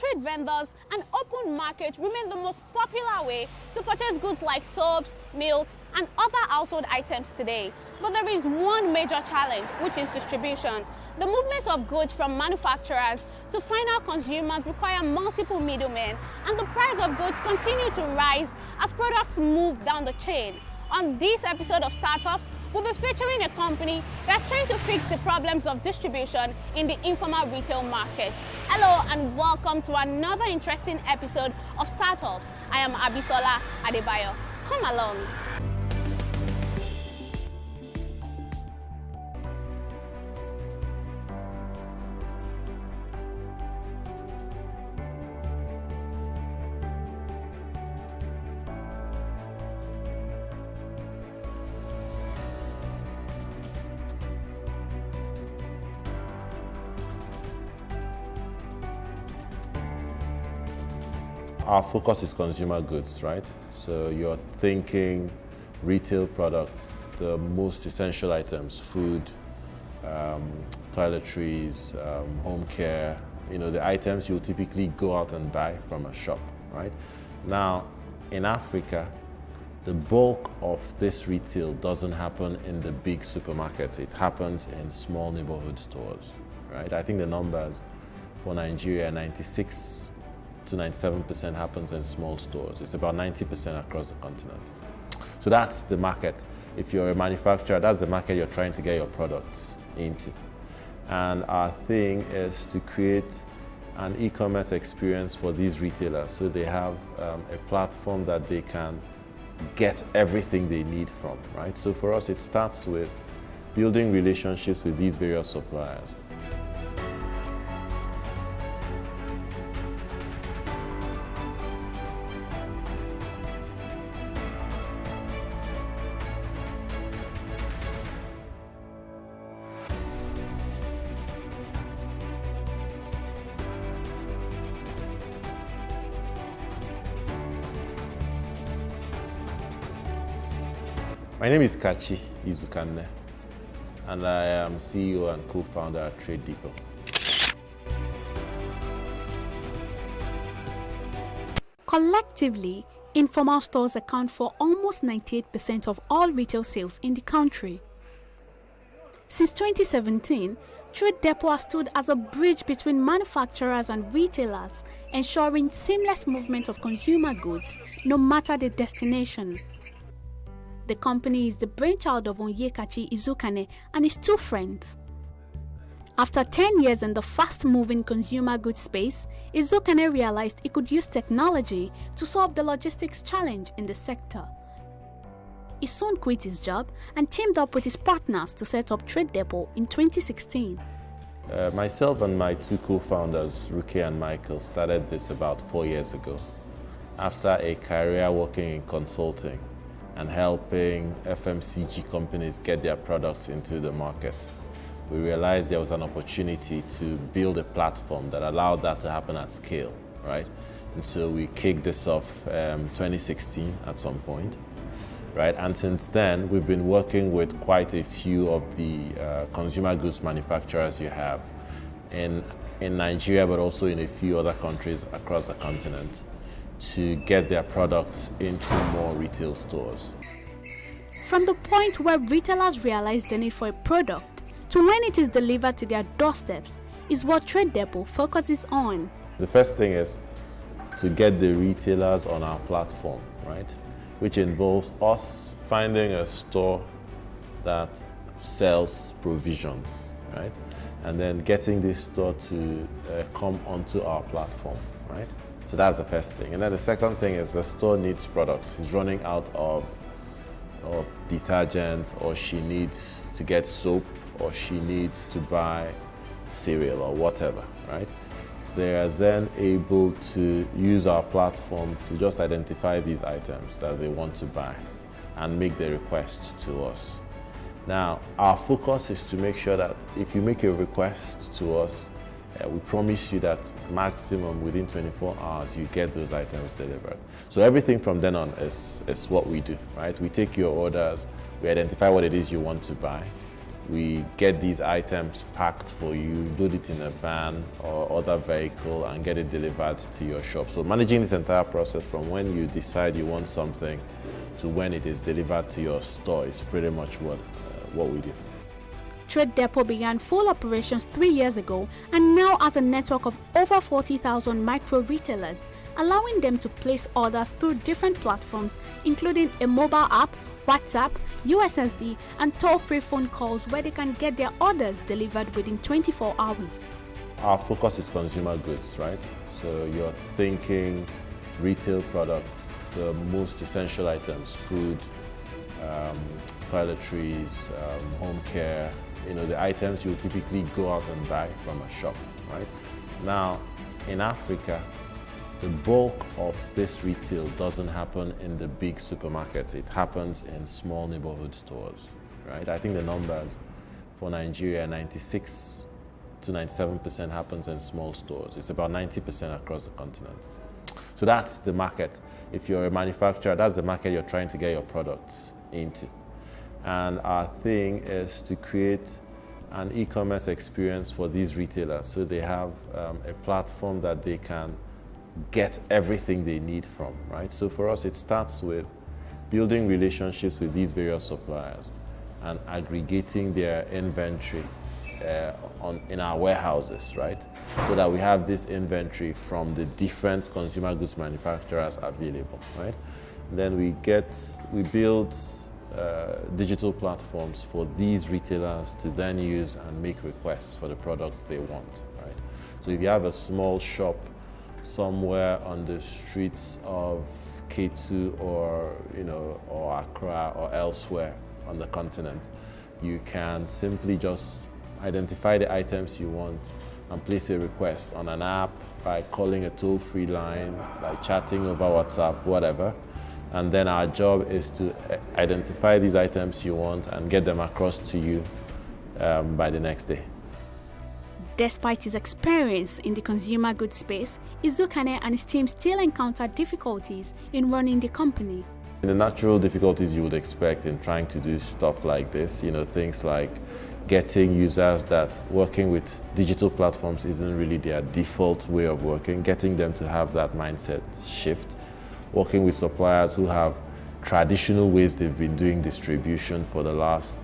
street vendors and open markets remain the most popular way to purchase goods like soaps, milks, and other household items today. But there is one major challenge, which is distribution. The movement of goods from manufacturers to final consumers require multiple middlemen, and the price of goods continue to rise as products move down the chain. On this episode of Startups, we'll be featuring a company that's trying to fix the problems of distribution in the informal retail market. Hello and welcome to another interesting episode of Startups. I am Abisola Adebayo. Come along. Our focus is consumer goods, right? So you're thinking retail products, the most essential items, food, toiletries, home care, the items you'll typically go out and buy from a shop, right? Now, in Africa, the bulk of this retail doesn't happen in the big supermarkets. It happens in small neighborhood stores, right? I think the numbers for Nigeria, 96 to 97% happens in small stores. It's about 90% across the continent. So that's the market. If you're a manufacturer, that's the market you're trying to get your products into. And our thing is to create an e-commerce experience for these retailers so they have a platform that they can get everything they need from, right? So for us, it starts with building relationships with these various suppliers. My name is Kachi Izukane, and I am CEO and co-founder at TradeDepot. Collectively, informal stores account for almost 98% of all retail sales in the country. Since 2017, TradeDepot has stood as a bridge between manufacturers and retailers, ensuring seamless movement of consumer goods, no matter the destination. The company is the brainchild of Onyekachi Izukane and his two friends. After 10 years in the fast-moving consumer goods space, Izukane realized he could use technology to solve the logistics challenge in the sector. He soon quit his job and teamed up with his partners to set up TradeDepot in 2016. Myself and my two co-founders, Ruki and Michael, started this about 4 years ago after a career working in consulting and helping FMCG companies get their products into the market. We realized there was an opportunity to build a platform that allowed that to happen at scale, right? And so we kicked this off 2016 at some point, right? And since then, we've been working with quite a few of the consumer goods manufacturers you have in Nigeria, but also in a few other countries across the continent, to get their products into more retail stores. From the point where retailers realize the need for a product to when it is delivered to their doorsteps is what TradeDepot focuses on. The first thing is to get the retailers on our platform, right? Which involves us finding a store that sells provisions, right? And then getting this store to come onto our platform, right? So that's the first thing. And then the second thing is the store needs products. It's running out of detergent, or she needs to get soap, or she needs to buy cereal or whatever, right? They are then able to use our platform to just identify these items that they want to buy and make the request to us. Now, our focus is to make sure that if you make a request to us, we promise you that maximum within 24 hours you get those items delivered. So everything from then on is what we do, right? We take your orders, we identify what it is you want to buy, We get these items packed for you, load it in a van or other vehicle and get it delivered to your shop. So managing this entire process from when you decide you want something to when it is delivered to your store is pretty much what we do. TradeDepot began full operations 3 years ago and now has a network of over 40,000 micro retailers, allowing them to place orders through different platforms, including a mobile app, WhatsApp, USSD, and toll-free phone calls where they can get their orders delivered within 24 hours. Our focus is consumer goods, right? So you're thinking retail products, the most essential items, food, toiletries, home care, the items you typically go out and buy from a shop, right? Now, in Africa, the bulk of this retail doesn't happen in the big supermarkets. It happens in small neighborhood stores, right? I think the numbers for Nigeria, 96 to 97% happens in small stores. It's about 90% across the continent. So that's the market. If you're a manufacturer, that's the market you're trying to get your products into. And our thing is to create an e-commerce experience for these retailers so they have a platform that they can get everything they need from, right? So for us, it starts with building relationships with these various suppliers and aggregating their inventory in our warehouses, right? So that we have this inventory from the different consumer goods manufacturers available, right? And then we build digital platforms for these retailers to then use and make requests for the products they want, right? So if you have a small shop somewhere on the streets of K2 or Accra or elsewhere on the continent, you can simply just identify the items you want and place a request on an app by calling a toll-free line, by chatting over WhatsApp, whatever. And then our job is to identify these items you want and get them across to you by the next day. Despite his experience in the consumer goods space, Izukane and his team still encounter difficulties in running the company. The natural difficulties you would expect in trying to do stuff like this, things like getting users that working with digital platforms isn't really their default way of working, getting them to have that mindset shift, working with suppliers who have traditional ways they've been doing distribution for the last,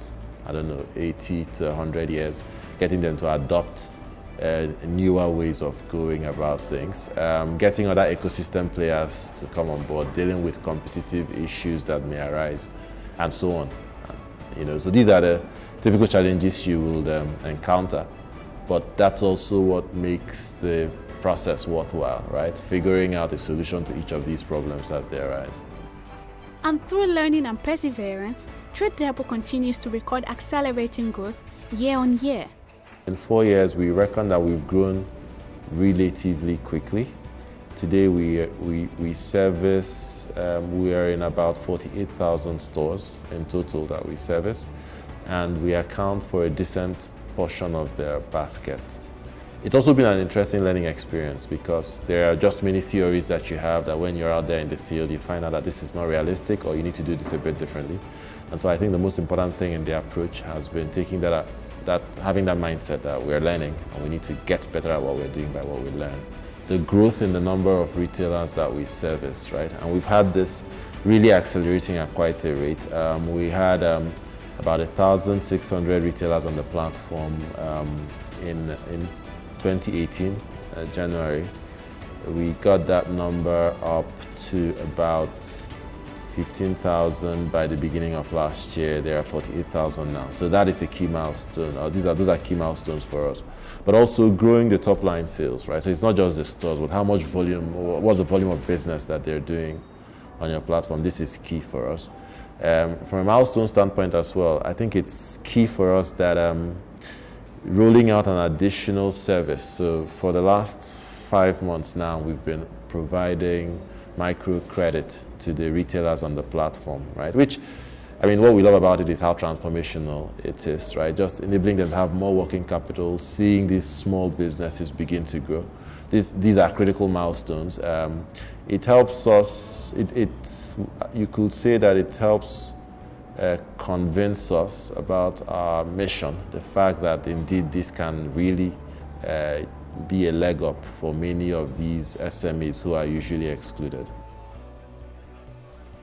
80 to 100 years, getting them to adopt newer ways of going about things, getting other ecosystem players to come on board, dealing with competitive issues that may arise, and so on. So these are the typical challenges you will encounter, but that's also what makes the process worthwhile, right? Figuring out a solution to each of these problems as they arise. And through learning and perseverance, TradeDepot continues to record accelerating growth year on year. In 4 years, we reckon that we've grown relatively quickly. Today, we service, we are in about 48,000 stores in total that we service, and we account for a decent portion of their basket. It's also been an interesting learning experience because there are just many theories that you have that when you're out there in the field, you find out that this is not realistic or you need to do this a bit differently. And so I think the most important thing in the approach has been taking having that mindset that we're learning and we need to get better at what we're doing by what we learn. The growth in the number of retailers that we service, right? And we've had this really accelerating at quite a rate. We had about 1,600 retailers on the platform in 2018, January. We got that number up to about 15,000 by the beginning of last year. There are 48,000 now. So that is a key milestone. Those are key milestones for us. But also growing the top line sales, right? So it's not just the stores, but how much volume, or what's the volume of business that they're doing on your platform. This is key for us. From a milestone standpoint as well, I think it's key for us that rolling out an additional service. So for the last 5 months now, we've been providing microcredit to the retailers on the platform, right? Which, what we love about it is how transformational it is, right? Just enabling them to have more working capital, seeing these small businesses begin to grow. These are critical milestones. It helps us, you could say that it helps convince us about our mission, the fact that indeed this can really be a leg up for many of these SMEs who are usually excluded.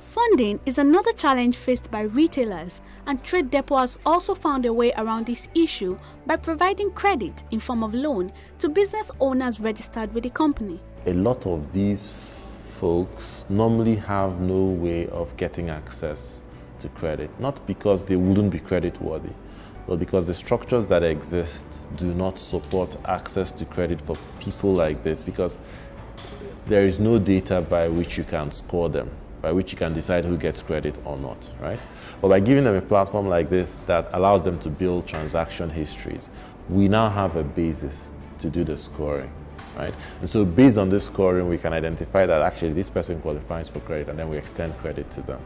Funding is another challenge faced by retailers, and TradeDepot has also found a way around this issue by providing credit in form of loan to business owners registered with the company. A lot of these folks normally have no way of getting access to credit, not because they wouldn't be credit worthy, but because the structures that exist do not support access to credit for people like this, because there is no data by which you can score them, by which you can decide who gets credit or not, right? But by giving them a platform like this that allows them to build transaction histories, we now have a basis to do the scoring, right? And so based on this scoring, we can identify that actually this person qualifies for credit, and then we extend credit to them.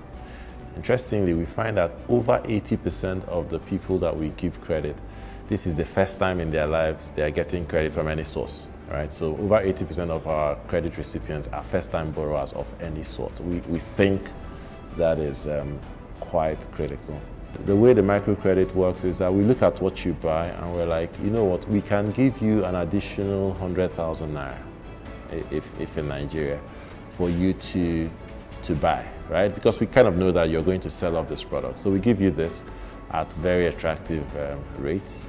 Interestingly, we find that over 80% of the people that we give credit, this is the first time in their lives they are getting credit from any source, right? So over 80% of our credit recipients are first-time borrowers of any sort. We think that is quite critical. The way the microcredit works is that we look at what you buy and we're like, you know what, we can give you an additional 100,000 naira if in Nigeria for you to buy, right? Because we kind of know that you're going to sell off this product. So we give you this at very attractive rates.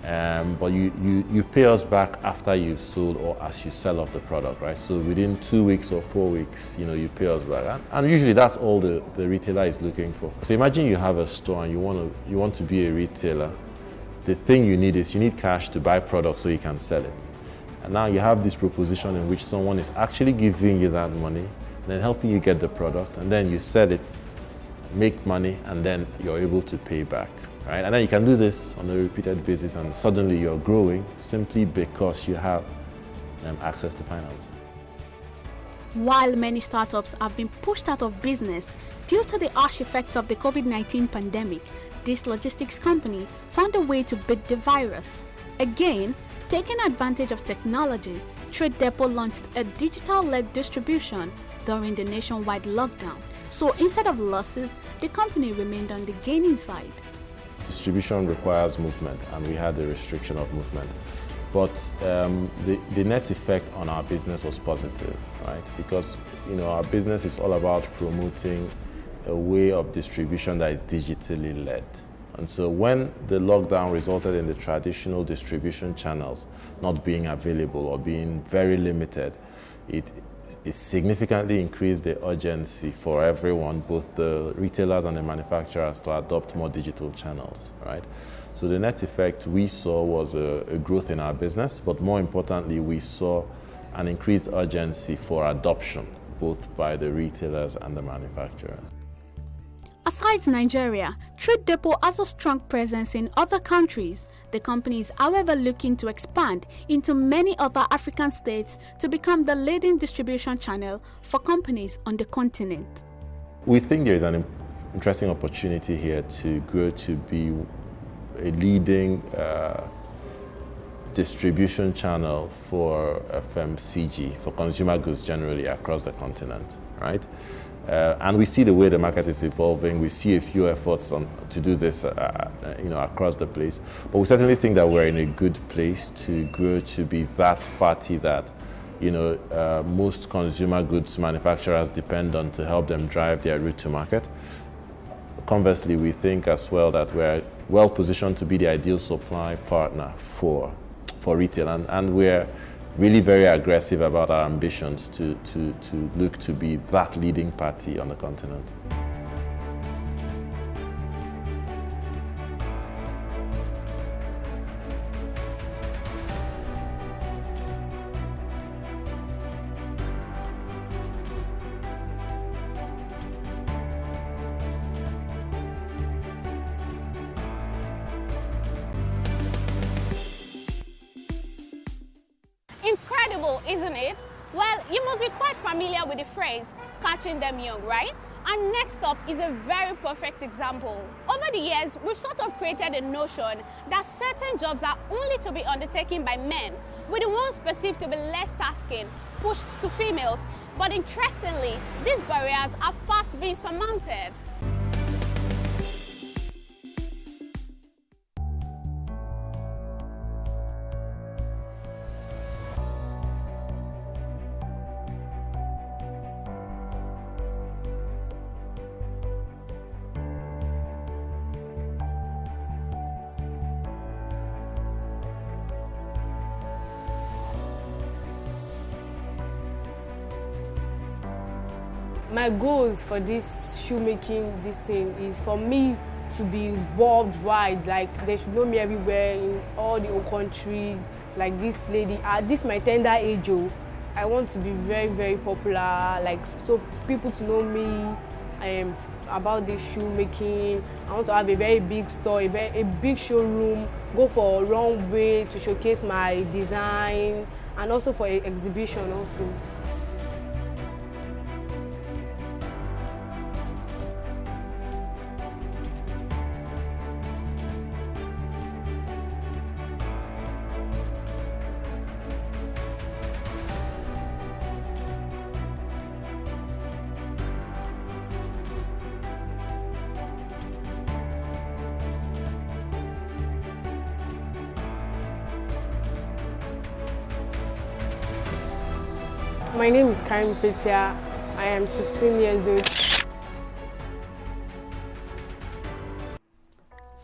But you pay us back after you've sold or as you sell off the product, right? So within 2 weeks or 4 weeks, you pay us back. And usually that's all the retailer is looking for. So imagine you have a store and you want to be a retailer. The thing you need is you need cash to buy products so you can sell it. And now you have this proposition in which someone is actually giving you that money, then helping you get the product, and then you sell it, make money, and then you're able to pay back. Right? And then you can do this on a repeated basis, and suddenly you're growing simply because you have access to finance. While many startups have been pushed out of business due to the harsh effects of the COVID-19 pandemic, this logistics company found a way to beat the virus. Again, taking advantage of technology, TradeDepot launched a digital-led distribution during the nationwide lockdown. So instead of losses, the company remained on the gaining side. Distribution requires movement, and we had a restriction of movement. But the net effect on our business was positive, right? Because our business is all about promoting a way of distribution that is digitally led. And so when the lockdown resulted in the traditional distribution channels not being available or being very limited, it significantly increased the urgency for everyone, both the retailers and the manufacturers, to adopt more digital channels, right? So the net effect we saw was a growth in our business, but more importantly, we saw an increased urgency for adoption, both by the retailers and the manufacturers. Aside Nigeria, TradeDepot has a strong presence in other countries. The company is, however, looking to expand into many other African states to become the leading distribution channel for companies on the continent. We think there is an interesting opportunity here to grow to be a leading distribution channel for FMCG, for consumer goods generally across the continent, right? And we see the way the market is evolving. We see a few efforts to do this, across the place. But we certainly think that we're in a good place to grow to be that party that, most consumer goods manufacturers depend on to help them drive their route to market. Conversely, we think as well that we're well positioned to be the ideal supply partner for retail, and we're really very aggressive about our ambitions to look to be that leading party on the continent. Incredible, isn't it? Well, you must be quite familiar with the phrase, catching them young, right? And next up is a very perfect example. Over the years, we've sort of created a notion that certain jobs are only to be undertaken by men, with the ones perceived to be less tasking pushed to females. But interestingly, these barriers are fast being surmounted. My goals for this shoemaking, this thing, is for me to be worldwide. Like, they should know me everywhere in all the old countries. Like this lady, at this my tender age, I want to be very, very popular. Like, so people to know me about this shoemaking. I want to have a very big store, a big showroom. Go for a runway to showcase my design, and also for an exhibition also. My name is Karim Fetia. I am 16 years old.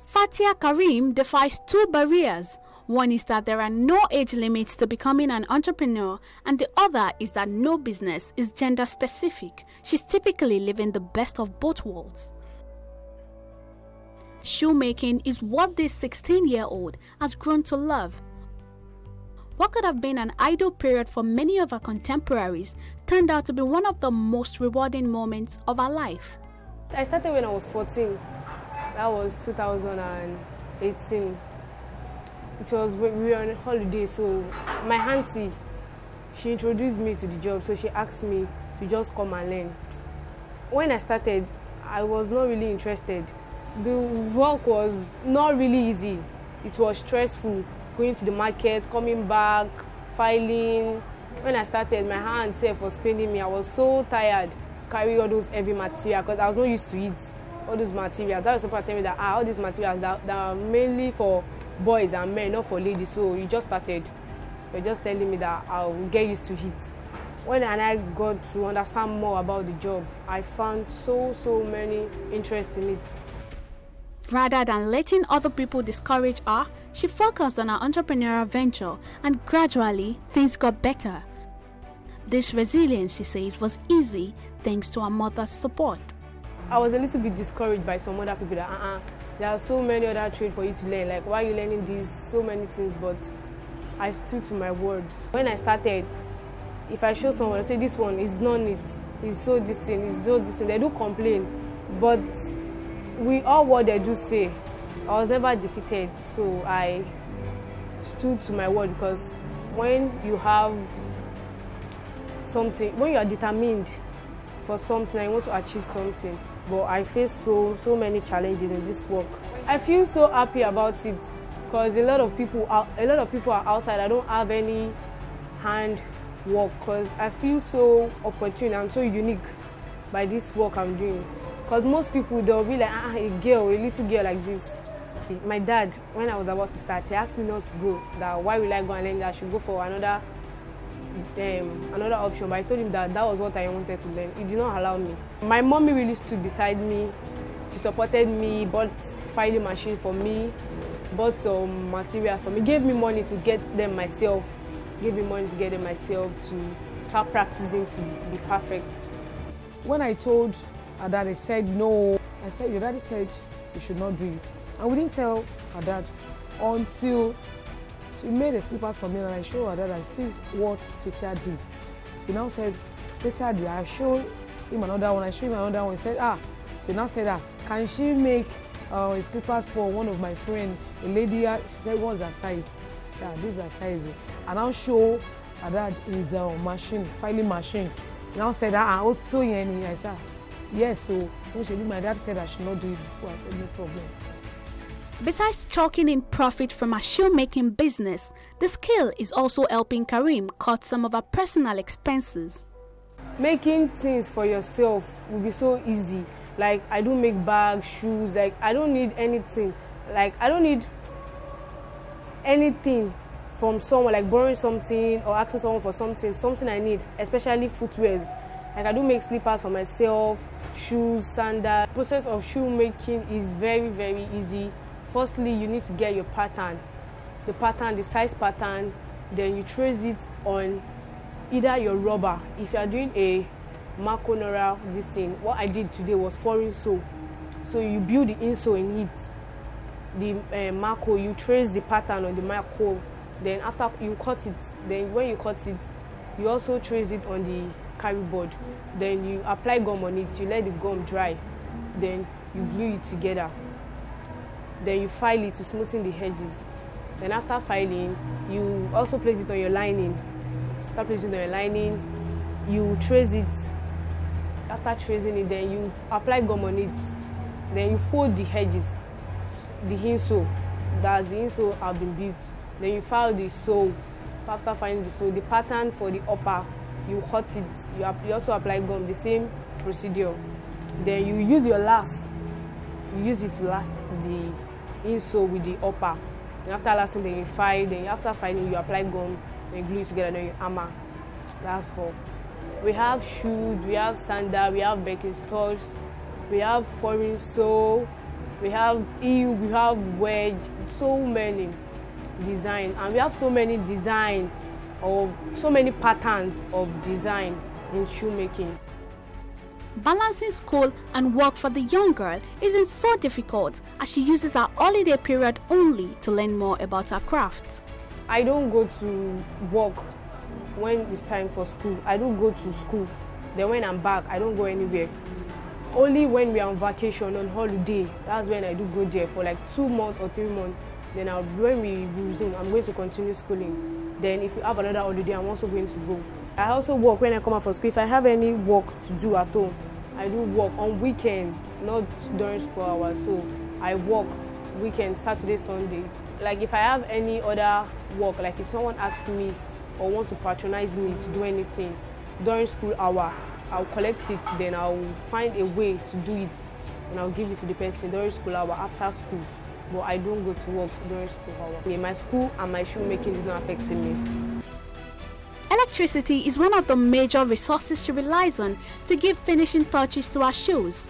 Fatia Karim defies two barriers. One is that there are no age limits to becoming an entrepreneur, and the other is that no business is gender specific. She's typically living the best of both worlds. Shoemaking is what this 16-year-old has grown to love. What could have been an idle period for many of our contemporaries turned out to be one of the most rewarding moments of our life. I started when I was 14. That was 2018. It was when we were on holiday, so my auntie, she introduced me to the job, so she asked me to just come and learn. When I started, I was not really interested. The work was not really easy. It was stressful. Going to the market, coming back, filing. When I started, my hand was paining me. I was so tired carrying all those heavy material because I was not used to it. All those materials. That was supposed to tell me that all these materials that are mainly for boys and men, not for ladies. So you just started. You're just telling me that I'll get used to it. When I got to understand more about the job, I found so many interests in it. Rather than letting other people discourage her, she focused on her entrepreneurial venture, and gradually things got better. This resilience, she says, was easy thanks to her mother's support. I was a little bit discouraged by some other people that there are so many other trades for you to learn. Like, why are you learning these? So many things, but I stood to my words. When I started, if I show someone, I say this one is not neat, it's so this thing, it's so this thing. They do complain, but we all what they do say. I was never defeated, so I stood to my word, because when you have something, when you are determined for something and you want to achieve something, but I faced so many challenges in this work. I feel so happy about it because a lot of people are outside. I don't have any hand work because I feel so opportune and so unique by this work I'm doing. Because most people, they'll be like, a little girl like this. My dad, when I was about to start, he asked me not to go. That why will I go and learn that I should go for another option. But I told him that was what I wanted to learn. He did not allow me. My mommy really stood beside me. She supported me, bought filing machine for me, bought some materials for me, gave me money to get them myself, to start practicing to be perfect. When I told her dad, he said no. I said, your daddy said you should not do it. And we didn't tell her dad until she made the slippers for me and I showed her dad and see what Peter did. He now said, Peter did. I showed him another one. I showed him another one. He said, So he now said, can she make slippers for one of my friends? A lady, she said, what's her size? Yeah, this is her size. I now show her dad his machine, filing machine. He now said, I said, yes. So when she did, my dad said I should not do it before. I said, no problem. Besides chalking in profit from her shoemaking business, the skill is also helping Karim cut some of her personal expenses. Making things for yourself will be so easy. Like, I don't make bags, shoes, like, I don't need anything. Like, I don't need anything from someone, like borrowing something or asking someone for something I need, especially footwear. Like, I do make slippers for myself, shoes, sandals. The process of shoemaking is very, very easy. Firstly, you need to get your pattern, the size pattern, then you trace it on either your rubber. If you are doing a Maconora, this thing. What I did today was foreign sew. So you build the insole in it. The Marco, you trace the pattern on the Marco. Then after you cut it, then when you cut it, you also trace it on the carry board. Then you apply gum on it. You let the gum dry. Then you glue it together. Then you file it to smoothen the edges. Then after filing, you also place it on your lining. After placing it on your lining, you trace it. After tracing it, then you apply gum on it. Then you fold the edges, the insole. That's the insole have been built. Then you file the sole. After filing the sole, the pattern for the upper, you cut it. You also apply gum, the same procedure. Then you use your last. You use it to last the insole with the upper. And after lasting, then you file. Then after filing, you apply gum. Then you glue it together. Then you hammer. That's all. We have shoes. We have sandal. We have baking stores. We have foreign sew. We have heel. We have wedge. So many design, and we have so many design or so many patterns of design in shoemaking. Balancing school and work for the young girl isn't so difficult, as she uses her holiday period only to learn more about her craft. I don't go to work when it's time for school. I don't go to school. Then when I'm back, I don't go anywhere. Only when we are on vacation, on holiday, that's when I do go there for like 2 months or 3 months. Then when we resume, I'm going to continue schooling. Then if you have another holiday, I'm also going to go. I also work when I come out for school. If I have any work to do at home, I do work on weekend, not during school hours. So I work weekend, Saturday, Sunday. Like if I have any other work, like if someone asks me or want to patronize me to do anything during school hour, I'll collect it, then I'll find a way to do it, and I'll give it to the person during school hour, after school. But I don't go to work during school hour. My school and my shoemaking is not affecting me. Electricity is one of the major resources she relies on to give finishing touches to her shoes.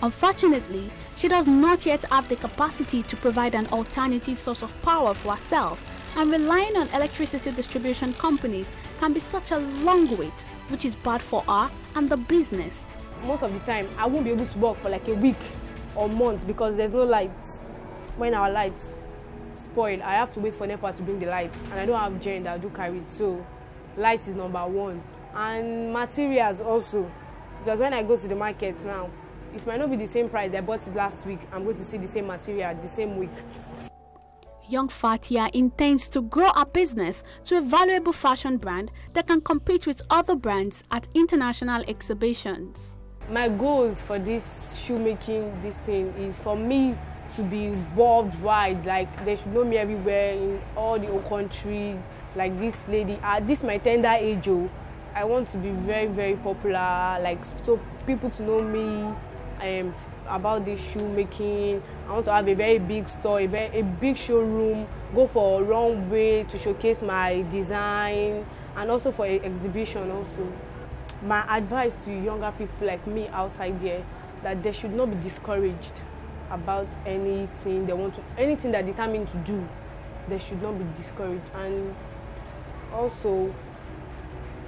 Unfortunately, she does not yet have the capacity to provide an alternative source of power for herself, and relying on electricity distribution companies can be such a long wait, which is bad for her and the business. Most of the time, I won't be able to work for like a week or months because there's no lights. When our lights spoil, I have to wait for NEPA to bring the lights, and I don't have gen that do carry it, so light is number one. And materials also, because when I go to the market now, it might not be the same price I bought it last week. I'm going to see the same material the same week. Young Fatia intends to grow her business to a valuable fashion brand that can compete with other brands at international exhibitions. My goals for this shoemaking, this thing, is for me to be worldwide. Like they should know me everywhere in all the old countries. Like this lady, this my tender age. I want to be very, very popular. Like so people to know me about this shoemaking. I want to have a very big store, a big showroom, go for a runway to showcase my design, and also for an exhibition also. My advice to younger people like me outside there, that they should not be discouraged about anything they want to, anything they're determined to do, they should not be discouraged. And also,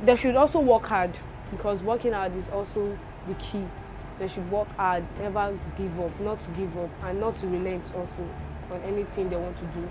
they should also work hard, because working hard is also the key. They should work hard, never give up, not to give up, and not to relent also on anything they want to do.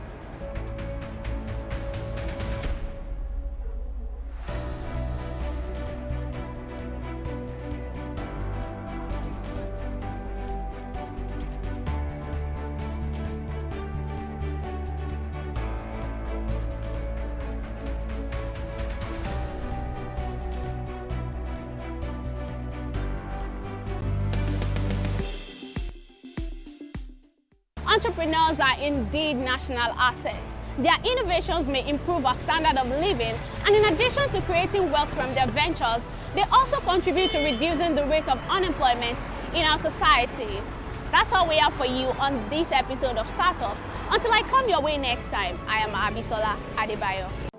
Entrepreneurs are indeed national assets. Their innovations may improve our standard of living, and in addition to creating wealth from their ventures, they also contribute to reducing the rate of unemployment in our society. That's all we have for you on this episode of Startups. Until I come your way next time, I am Abisola Adebayo.